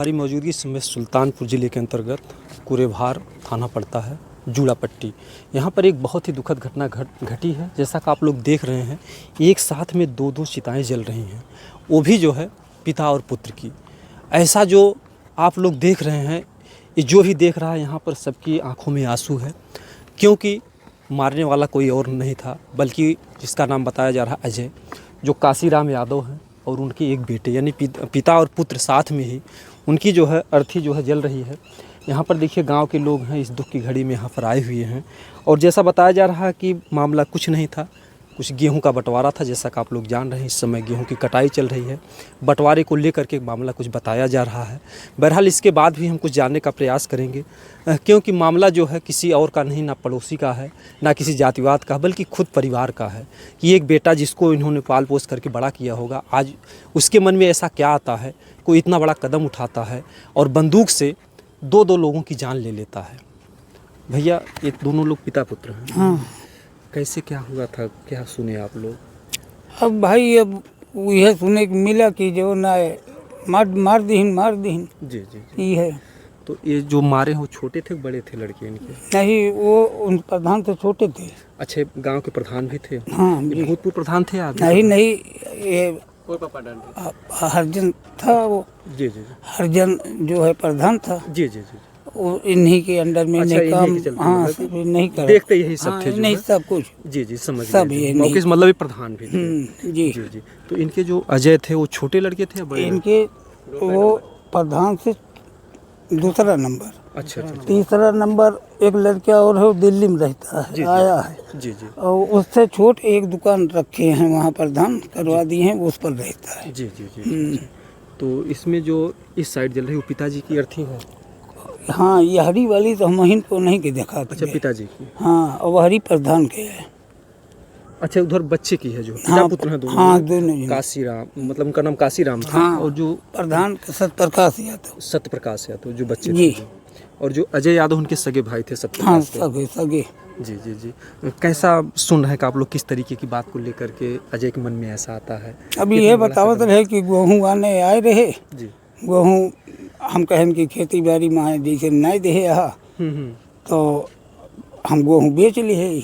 हमारी मौजूदगी इस समय सुल्तानपुर ज़िले के अंतर्गत कुरेभार थाना पड़ता है, जूड़ापट्टी। यहाँ पर एक बहुत ही दुखद घटना घटी है। जैसा कि आप लोग देख रहे हैं, एक साथ में दो चिताएं जल रही हैं, वो भी जो है पिता और पुत्र की। ऐसा जो आप लोग देख रहे हैं, ये जो भी देख रहा है यहाँ पर सबकी आंखों में आंसू है, क्योंकि मारने वाला कोई और नहीं था बल्कि जिसका नाम बताया जा रहा है अजय, जो काशीराम यादव हैं, और उनके एक बेटे यानी पिता और पुत्र साथ में ही उनकी जो है अर्थी जो है जल रही है। यहाँ पर देखिए गांव के लोग हैं, इस दुख की घड़ी में यहाँ पर आए हुए हैं। और जैसा बताया जा रहा है कि मामला कुछ नहीं था, कुछ गेहूं का बंटवारा था। जैसा कि आप लोग जान रहे हैं, इस समय गेहूं की कटाई चल रही है। बंटवारे को लेकर के मामला कुछ बताया जा रहा है। बहरहाल इसके बाद भी हम कुछ जानने का प्रयास करेंगे, क्योंकि मामला जो है किसी और का नहीं, ना पड़ोसी का है, ना किसी जातिवाद का, बल्कि खुद परिवार का है कि एक बेटा जिसको इन्होंने पाल पोस करके बड़ा किया होगा, आज उसके मन में ऐसा क्या आता है, कोई इतना बड़ा कदम उठाता है और बंदूक से दो लोगों की जान ले लेता है। भैया, ये दोनों लोग पिता पुत्र हैं। हाँ। कैसे क्या हुआ था, क्या सुने आप लोग? अब भाई अब यह सुने को मिला कि जो ना मार दीन जी जी जी। ये है। तो ये जो मारे हैं वो छोटे थे, बड़े थे लड़के इनके? नहीं, वो उन प्रधान से छोटे थे। अच्छे, गांव के प्रधान भी थे? हाँ, ये भूतपूर्व प्रधान थे आप? नहीं, ये हरजन था वो। जी जी जी। हरजन जो है प्रधान था। जी जी जी। वो इन्हीं के अंडर में अच्छा, नहीं काम। इन्हीं के चलते हाँ, मतलब सब नहीं कर देखते यही सब हाँ, थे जो नहीं है? सब कुछ। जी जी, समझ सब गए। ये मौके नहीं। से मतलब ये प्रधान भी थे? जी जी जी। तो इनके जो अजय थे वो छोटे लड़के थे या बड़े? इनके वो प्रधान से दूसरा नंबर। अच्छा अच्छा। तीसरा नंबर एक लड़का और है, वो दिल्ली में रहता है, आया है। जी जी और उससे छोट एक दुकान रखे हैं, वहाँ प्रधान करवा दिए हैं, उस पर रहता है। जी जी जी। तो इसमें जो इस साइड जल रही वो पिताजी की अर्थी है? हाँ, ये हरी वाली तो हम इनको नहीं के देखा। अच्छा, पिताजी की। हाँ, और वो हरी प्रधान के है। अच्छा, उधर बच्चे की है जो पिता हाँ, पुत्र हैं दोनों? हाँ, दोनों जन। काशीराम, मतलब उनका नाम काशीराम था। हाँ, और जो प्रधान सतप्रकाश यादव। सत्यप्रकाश यादव जो बच्चे जी। थे, और जो अजय यादव उनके सगे भाई थे हाँ, सत्यप्रकाश के। सगे सगे। जी जी जी। कैसा सुन रहे हैं कि आप लोग किस तरीके की बात को लेकर के अजय के मन में ऐसा आता है? अभी ये बतावत रहे कि गेहूँ आने आए रहे। जी। गेहूँ हम कहें कि खेती बाड़ी में जैसे नहीं दे यहाँ, तो हम गेहूँ बेच लिए।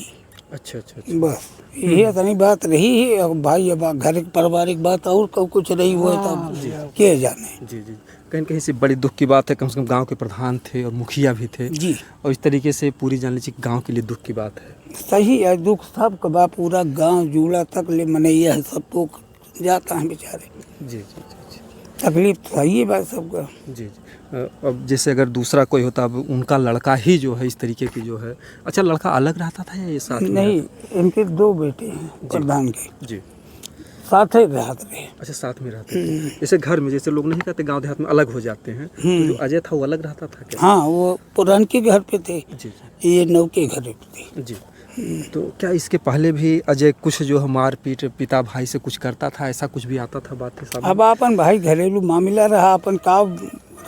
अच्छा अच्छा अच्छा। बस यही इतनी बात रही है। अब भाई अब घर की पारिवारिक बात और कुछ रही हुआ है, तब के जाने। जी जी। कहीं कहीं से बड़ी दुख की बात है, कम से कम गांव के प्रधान थे और मुखिया भी थे जी। और इस तरीके से पूरी जान लीजिए गांव के लिए दुख की बात है। सही है, दुख सब का पूरा गांव जूड़ा तक ले मनैया है, सबको जाता है बेचारे। जी जी जी जी। तकलीफ तो सही है बात सबका। जी जी। अब जैसे अगर दूसरा कोई होता, अब उनका लड़का ही जो है इस तरीके की जो है, अच्छा लड़का अलग रहता था या ये साथ में? नहीं, इनके दो बेटे हैं प्रधान के, जी। साथ ही रहते रहे। अच्छा, साथ में रहते थे। जैसे घर में, जैसे लोग नहीं कहते गांव देहात में अलग हो जाते हैं, तो जो अजय था वो अलग रहता था क्या? हाँ, वो पुरान के घर पे थे। जी जी। ये नौ के घर पे थे। जी। तो क्या इसके पहले भी अजय कुछ जो है मारपीट पिता भाई से कुछ करता था, ऐसा कुछ भी आता था बातें सब? अब अपन भाई घरेलू मामला रहा, अपन काव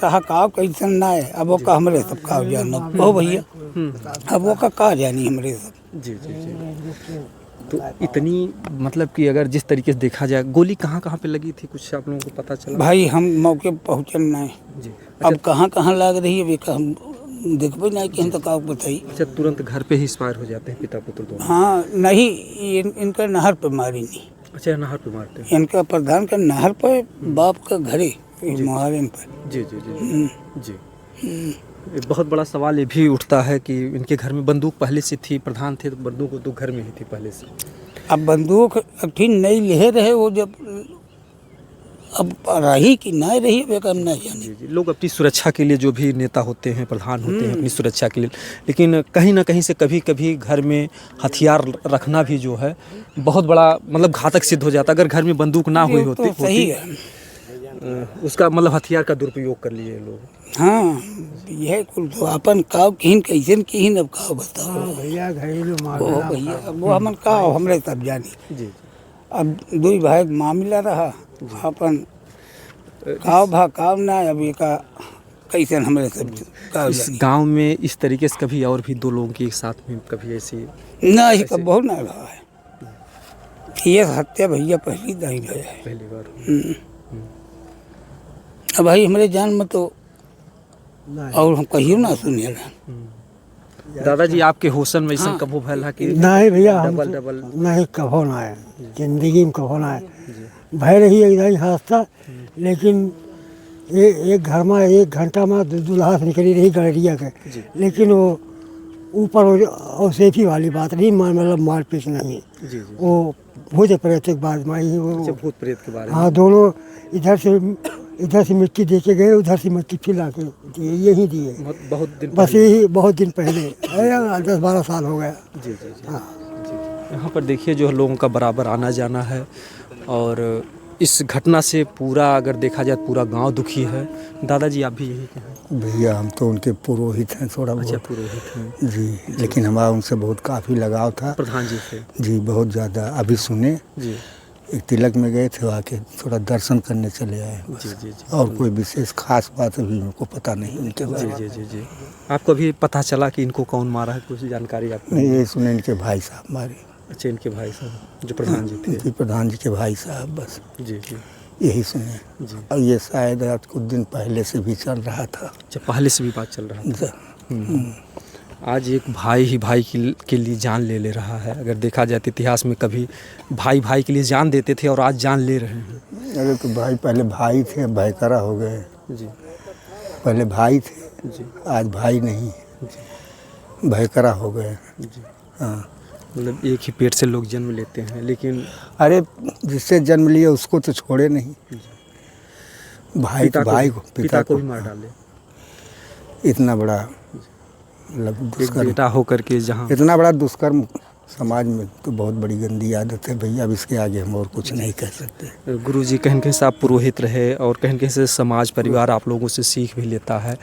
रहा, काव कैसन ना है। अब वो का हमरे सब काव जानो ओ भैया, अब वो का कहा जानी हमरे सब। जी जी जी। तो इतनी मतलब कि अगर जिस तरीके से देखा जाए, गोली कहाँ कहाँ पे लगी थी, कुछ आप लोगों को पता चला? भाई हम मौके पर पहुँचल नहीं। जी। अब कहाँ कहाँ लग रही है हम देखबे नहीं कि हम तो काव बताई। अच्छा, तुरंत घर पे ही एक्सपायर हो जाते हैं पिता पुत्र दोनों? हाँ, नहीं, इनका नहर पे मारी नहीं। अच्छा, नहर पे मारते हैं? इनका प्रधान का नहर पे, बाप का घरे मुहारिम पे। जी जी जी जी। एक बहुत बड़ा सवाल ये भी उठता है कि इनके घर में बंदूक पहले से थी, प्रधान थे तो बंदूक तो घर में ही थी पहले से। अब बंदूक ठीक नहीं ले रहे वो, जब अब रही कि नहीं रही वे काम नहीं जाने। जी जी। लोग अपनी सुरक्षा के लिए, जो भी नेता होते हैं, प्रधान होते हैं, अपनी सुरक्षा के लिए, लेकिन कहीं ना कहीं से कभी कभी घर में हथियार रखना भी जो है बहुत बड़ा मतलब घातक सिद्ध हो जाता। अगर घर में बंदूक ना हुई होती, तो सही है। उसका मतलब हथियार का दुरुपयोग कर लिए लोग। हाँ, यह कुल तो अपन काव किन कैसे किन, अब काव बताओ भैया घरेलू मामला। भैया अब वो हमन काव हमरे सब जानी। जी। अब दो भाई मामला रहा, अपन काव ना, अब ये का कैसे हमरे सब काव इस जानी। गांव में इस तरीके से कभी और भी दो लोगों की एक साथ में कभी ऐसी? नहीं, कब बहुत ना रहा है ये हत्या भैया, पहली दाई है, पहली बार? अब भाई हमारे जान में तो और हम कहियो ना सुने दादाजी आपके होशन में ऐसा कबो भैल है कि नहीं भैया हम डबल डबल नहीं कभो ना है जिंदगी में कभो ना है भय रही इधर ही हादसा लेकिन ये एक घर में 1 घंटा में दूल्हा से निकली रही गड़रिया के लेकिन वो ऊपर और सेफी वाली बात नहीं मतलब मारपीट नहीं जी वो भूत प्रेत के बाद में ही वो भूत प्रेत के बारे में हाँ दोनों इधर से मिट्टी दे के गए उधर से मिट्टी फिला के दिए यही दिए बहुत दिन बस यही बहुत दिन पहले 10-12 साल हो गया। जी जी जी हाँ यहाँ पर देखिए जो लोगों का बराबर आना जाना है और इस घटना से पूरा अगर देखा जाए पूरा गांव दुखी है। दादाजी आप भी यही कहें? भैया हम तो उनके पुरोहित हैं थोड़ा अच्छा बहुत पुरोहित हैं जी लेकिन हमारा उनसे बहुत काफ़ी लगाव था प्रधान जी थे जी बहुत ज़्यादा। अभी सुने जी एक तिलक में गए थे वहाँ के थोड़ा दर्शन करने चले आए बस। जी जी जी और कोई विशेष खास बात अभी उनको पता नहीं उनके बारे में। जी जी जी आपको अभी पता चला कि इनको कौन मारा है कुछ जानकारी आपको? नहीं ये सुने इनके भाई साहब मारे। अच्छा इनके भाई साहब जो प्रधान जी थे। जी प्रधान जी के भाई साहब बस जी जी यही सुने। जी और ये शायद आज कुछ दिन पहले से भी चल रहा था। अच्छा पहले से भी बात चल रहा था। ज- आज एक भाई ही भाई के लिए जान ले रहा है। अगर देखा जाए तो इतिहास में कभी भाई भाई के लिए जान देते थे और आज जान ले रहे हैं। अरे तो भाई पहले भाई थे अब भाईचारा हो गए। जी पहले भाई थे जी आज भाई नहीं भाईचारा हो गए। जी हाँ मतलब एक ही पेट से लोग जन्म लेते हैं लेकिन अरे जिससे जन्म लिया उसको तो छोड़े नहीं। भाई तो भाई को पिता को भी मार डाले। इतना बड़ा मतलब एक दुष्कर्म बेटा होकर के जहाँ इतना बड़ा दुष्कर्म समाज में तो बहुत बड़ी गंदी आदत है भैया। अब इसके आगे हम और कुछ नहीं कह सकते। गुरुजी कहीं कहीं से आप पुरोहित रहे और कहीं कहीं से समाज परिवार आप लोगों से सीख भी लेता है।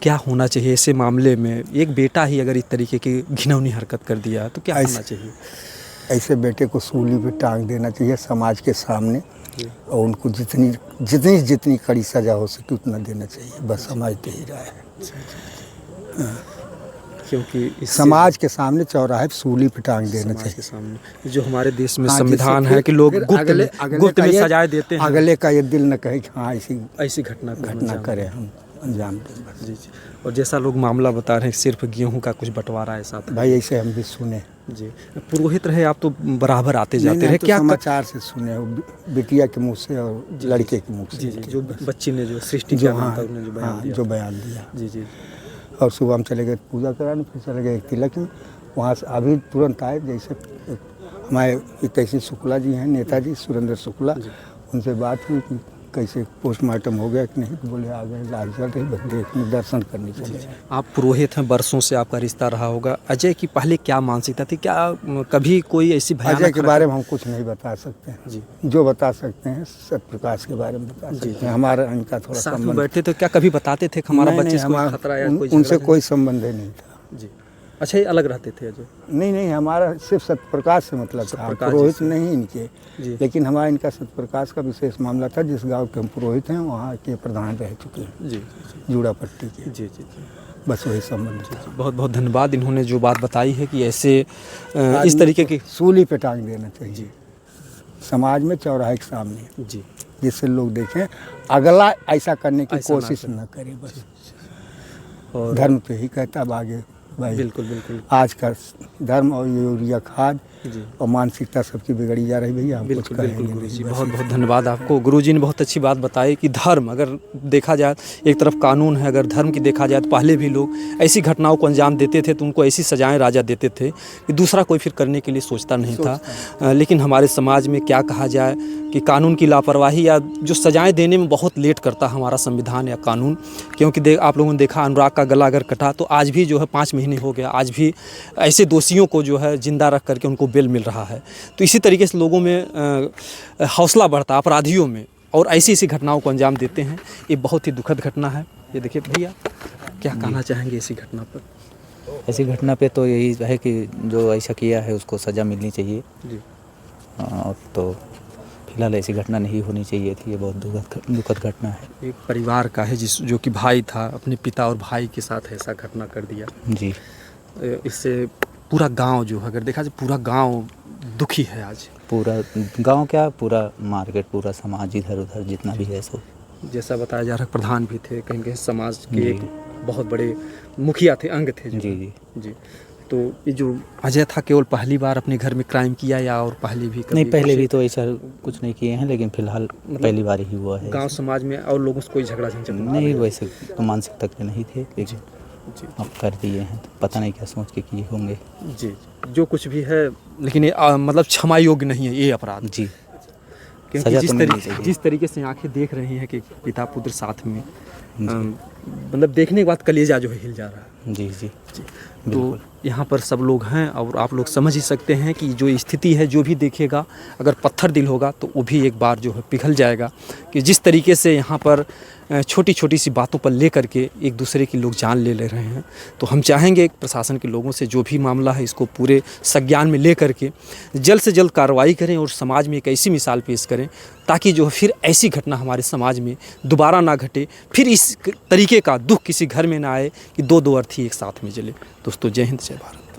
क्या होना चाहिए ऐसे मामले में? एक बेटा ही अगर इस तरीके की घिनौनी हरकत कर दिया तो क्या होना चाहिए? ऐसे बेटे को सूली पे टांग देना चाहिए समाज के सामने और उनको जितनी कड़ी सजा हो सके उतना देना चाहिए बस समाज दे ही रहा है। क्योंकि समाज के सामने चौराहे पे सूली पे टांग देना समाज के चाहिए। सामने जो हमारे देश में हाँ, संविधान जिससे है कि लोग फिर गुप्त में सजाएं देते हैं। अगले का ये दिल न कहे कि हाँ ऐसी घटना करें हम अंजाम दें बस। जी जी और जैसा लोग मामला बता रहे हैं सिर्फ गेहूं का कुछ बंटवारा ऐसा था। भाई ऐसे हम भी सुने। जी पुरोहित रहे आप तो बराबर आते जाते नहीं, रहे। तो क्या समाचार से सुने हो बिटिया के मुंह से और लड़के के मुंह से। जी जी जो बच्ची ने जो सृष्टि जो क्या नाम था हाँ उन्होंने जो बयान दिया। जो बयान दिया। जी जी और सुबह हम चले गए पूजा कराने फिर चले गए तिलक में। वहाँ से अभी तुरंत आए जैसे हमारे तहसील शुक्ला जी हैं नेताजी सुरेंद्र शुक्ला उनसे बात हुई कि कैसे पोस्टमार्टम हो गया कि नहीं तो बोले आ गए लाल चल रही बस देखने दर्शन करने चले गए। आप पुरोहित हैं बर्सों से आपका रिश्ता रहा होगा। अजय की पहले क्या मानसिकता थी? क्या कभी कोई ऐसी भयानक अजय के बारे में हम कुछ नहीं बता सकते हैं। जी जो बता सकते हैं सत्यप्रकाश के बारे में बता सकते हैं। हमारा इनका थोड़ा साथ में संबंध बैठते तो क्या कभी बताते थे कि हमारा नहीं, बच्चे नहीं, से कोई हमारा- खतरा या कोई उनसे झगड़ा कोई संबंध ही नहीं था। नहीं? जी अच्छा ये अलग रहते थे अजय? नहीं हमारा सिर्फ सत्यप्रकाश से मतलब था सत्यप्रकाश पुरोहित जी से। नहीं इनके। जी लेकिन हमारा इनका सत्यप्रकाश का विशेष मामला था। जिस गांव के हम पुरोहित हैं वहाँ के प्रधान रह चुके हैं जी जूड़ा पट्टी के। जी जी जी बस वही संबंध था। बहुत बहुत धन्यवाद इन्होंने जो बात बताई है कि ऐसे इस तरीके की सूली पे टांग देना चाहिए समाज में चौराहे के सामने जी जिससे लोग देखें अगला ऐसा करने की ऐसा ना कोशिश करे। न करे बस। और धर्म तो यही कहता है आगे भाई बिल्कुल बिल्कुल आज का धर्म और यूरिया खाद जी और मानसिकता सबकी बिगड़ी जा रही भैया हम कुछ बिल्कुल बिल्कुल कहेंगे गुरुजी नहीं। बहुत बहुत धन्यवाद आपको। गुरुजी ने बहुत अच्छी बात बताई कि धर्म अगर देखा जाए एक तरफ कानून है अगर धर्म की देखा जाए तो पहले भी लोग ऐसी घटनाओं को अंजाम देते थे तो उनको ऐसी सजाएं राजा देते थे कि दूसरा कोई फिर करने के लिए सोचता नहीं था। लेकिन हमारे समाज में क्या कहा जाए कि कानून की लापरवाही या जो सजाएं देने में बहुत लेट करता हमारा संविधान या कानून। क्योंकि आप लोगों ने देखा अनुराग का गला अगर कटा तो आज भी जो है 5 महीने हो गया आज भी ऐसे दोषियों को जो है जिंदा रख करके उनको बेल मिल रहा है। तो इसी तरीके से लोगों में हौसला बढ़ता अपराधियों में और ऐसी ऐसी घटनाओं को अंजाम देते हैं। ये बहुत ही दुखद घटना है। ये देखिए भैया क्या कहना चाहेंगे इसी घटना पर? ऐसी घटना पे तो यही है कि जो ऐसा किया है उसको सज़ा मिलनी चाहिए। जी तो फिलहाल ऐसी घटना नहीं होनी चाहिए थी। ये बहुत दुखद घटना है। एक परिवार का है जो कि भाई था अपने पिता और भाई के साथ ऐसा घटना कर दिया। जी इससे पूरा गांव जो है अगर देखा जाए पूरा गांव दुखी है आज। पूरा गांव क्या पूरा मार्केट पूरा समाज इधर उधर जितना भी है सब जैसा बताया जा रहा है प्रधान भी थे, कहीं कहीं समाज के एक बहुत बड़े मुखिया थे, अंग थे जो। जी जी। जी। तो ये जो अजय था केवल पहली बार अपने घर में क्राइम किया या और पहले भी कभी नहीं, पहले कुछ भी तो ऐसा कुछ नहीं किए हैं, लेकिन फिलहाल पहली बार ही हुआ है। गांव समाज में और लोगों से कोई झगड़ा झंझट नहीं, वैसे तो मानसिकता के नहीं थे, लेकिन जी अब कर दिए हैं तो पता नहीं क्या सोच के किए होंगे। जी, जो कुछ भी है, लेकिन ये मतलब क्षमा योग्य नहीं है ये अपराध। जी, क्योंकि सजा तो मिलनी चाहिए। जिस तरीके से आंखें देख रही हैं कि पिता पुत्र साथ में, मतलब देखने के बाद कलेजा जो है हिल जा रहा है। जी जी। तो यहाँ पर सब लोग हैं और आप लोग समझ ही सकते हैं कि जो स्थिति है, जो भी देखेगा अगर पत्थर दिल होगा तो वो भी एक बार जो है पिघल जाएगा कि जिस तरीके से यहाँ पर छोटी छोटी सी बातों पर ले करके एक दूसरे की लोग जान ले रहे हैं। तो हम चाहेंगे प्रशासन के लोगों से जो भी मामला है इसको पूरे संज्ञान में ले करके जल्द से जल्द कार्रवाई करें और समाज में एक ऐसी मिसाल पेश करें ताकि जो फिर ऐसी घटना हमारे समाज में दोबारा ना घटे, फिर इस तरीके का दुख किसी घर में ना आए कि दो अर्थी एक साथ में जले। दोस्तों, जय हिंद, जय भारत।